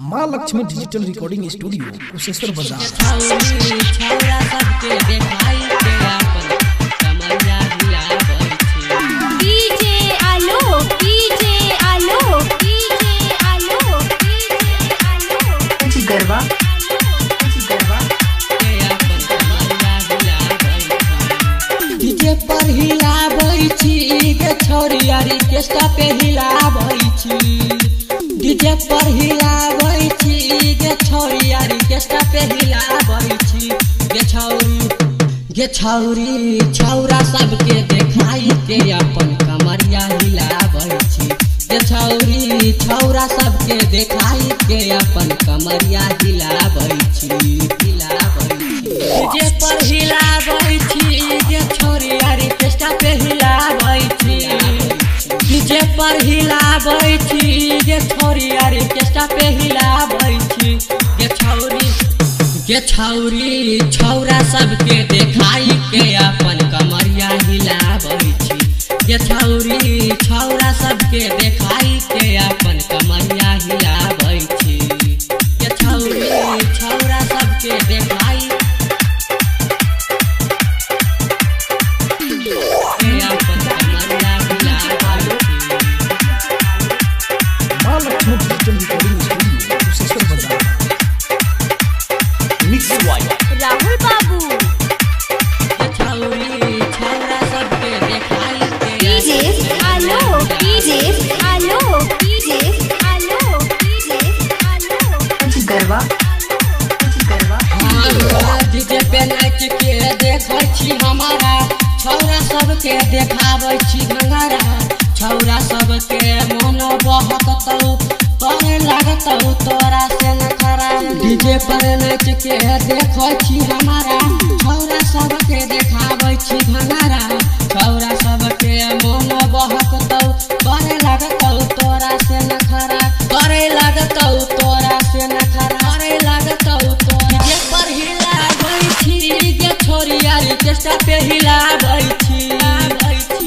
माँ Lakshmi digital recording studio Kusheshwar बाजार। DJ पर हिलाबै छी गे छोरी यारी केस्टा पे हिलाबै छी। डीजे पर हिलाबै छी गे छोरी यारी केस्टा पे हिलाबै छी। गे छौरी छौरा सबके देखाई के अपन कमरिया हिलाबै छी। गे छौरी छौरा सबके देखाई के अपन कमरिया हिलाबै छी। डीजे पर हिलाबै छी गे छोरी यारी केस्टा पे हिलाबै छी। डीजे पर हिलाबै छी गे छोरी यारी केस्टा पे हिलाबै छी। गे छौरी छौरा सबके देखाई के अपन कमरिया हिलाबै छी। गे छौरी छौरा सबके देखाई के अपन कमरिया हिलाबै छी। गे छौरी छौरा सबके देखाई Maa Lakshmi digital recording studio Kusheshwar बाजार। मिक्स वाइज राहुल बाबू छौरी छौरा सबके देखाई के डीजे आलो डीजे आलो डीजे आलो डीजे आलो गरबा डीजे पे नाच के देखै छी हमारा छौरा सबके देखाबै छी घंघरा। छौरा सबके मन बहकतौ करे लागतौ तोरा से नखरा। डीजे पर नाच के देखै छी हमारा छौरा सबके देखाबै छी घंघरा। छौरा सबके मन बहकतौ करे लागतौ तोरा से नखरा। करे लागतौ तोरा से नखरा करे लागतौ तोरा। डीजे पर हिलाबै छी गे छोरी यारी केस्टा पे हिलाबै छी।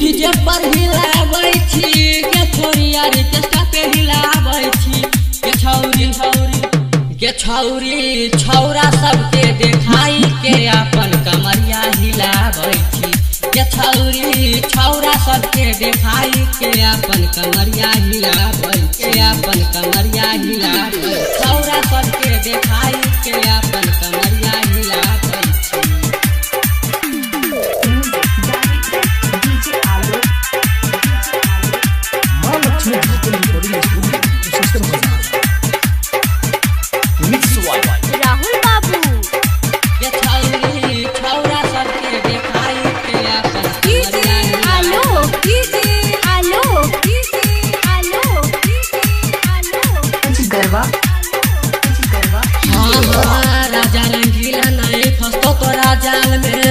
डीजे पर हिलाबै छी गे छोरी यारी केस्टा पे हिलाबै छी। गे छौरी छौरा सबके देखाई के अपन कमरिया हिलाबै छी। गे छौरी छौरा सबके देखाई के अपन कमरिया हिलाबै के अपन कमरिया हिलाबै। छौरा सबके देखाई के अपन कमरिया हिलाबै छी। Maa Lakshmi digital recording studio Kusheshwar बाजार। मिक्स वाइज राहुल बाबू गे छौरी छौरा सबके देखाई के अपन डीजे आलो डीजे आलो डीजे आलो डीजे आलो गरबा राजा रंगीला नहीं फंसतो तोरा जाल में।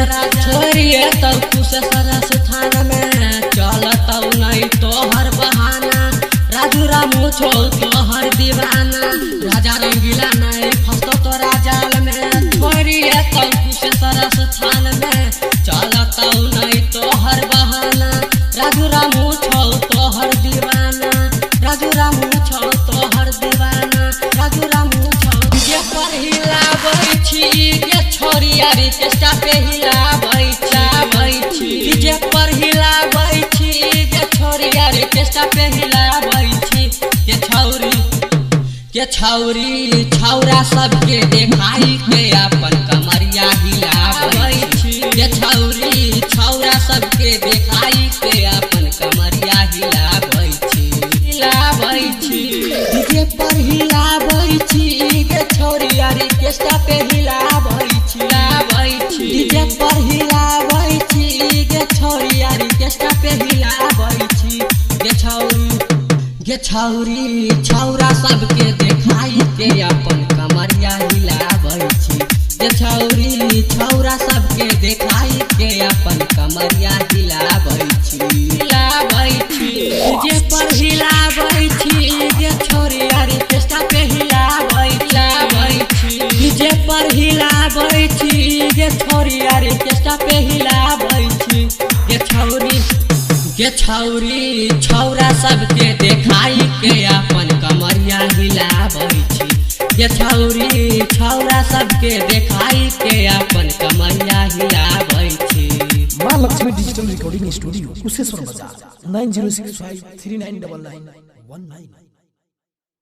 छोड़िए तो कुशेश्वर स्थान में चलतौ नहीं तोहर बहाना। राजू रामू छो तोहर दीवाना। राजा रंगीला नहीं फंसतो तोरा जाल में। छोड़िए तो कुशेश्वर स्थान में चलतौ नहीं तोहर बहाना। राजू रामू छो तोहर दीवाना। राजू रामू छो तोहर दीवाना। राजू रामू छो डीजे पर हिलाबै छी गे छोरी यारी केस्टा पे हिलाबै छी। डीजे पर हिलाबै छी गे छोरी यारी केस्टा पे हिलाबै छी। गे छौरी छौरा सबके देखाई के अपन कमरिया हिलाबै छी। गे छौरी छौरा सबके देखाई के अपन कमरिया हिलाबै छी। डीजे पर हिलाबै छी गे छोरी यारी केस्टा पे हिलाबै छी। डीजे पर हिलाबै छी गे छोरी यारी केस्टा पे हिलाबै छी। गे छौरी छौरा सबके देखाई के अपन कमरिया हिलाबै छी। गे छौरी छौरा सबके देखाई के अपन कमरिया हिलाबै छी। डीजे पर हिलाबै छी गे छोरी यारी केस्टा पे हिलाबै छी। डीजे पर हिलाबै छी गे छोरी यारी केस्टा पे हिलाबै छी। गे छौरी छौरा सबके देखाई के अपन कमरिया हिलाबै छी। ये छौरी छौरा सबके देखाई के अपन कमैया हिलाबै छी। Maa Lakshmi digital recording studio Kusheshwar बाजार 9065399919।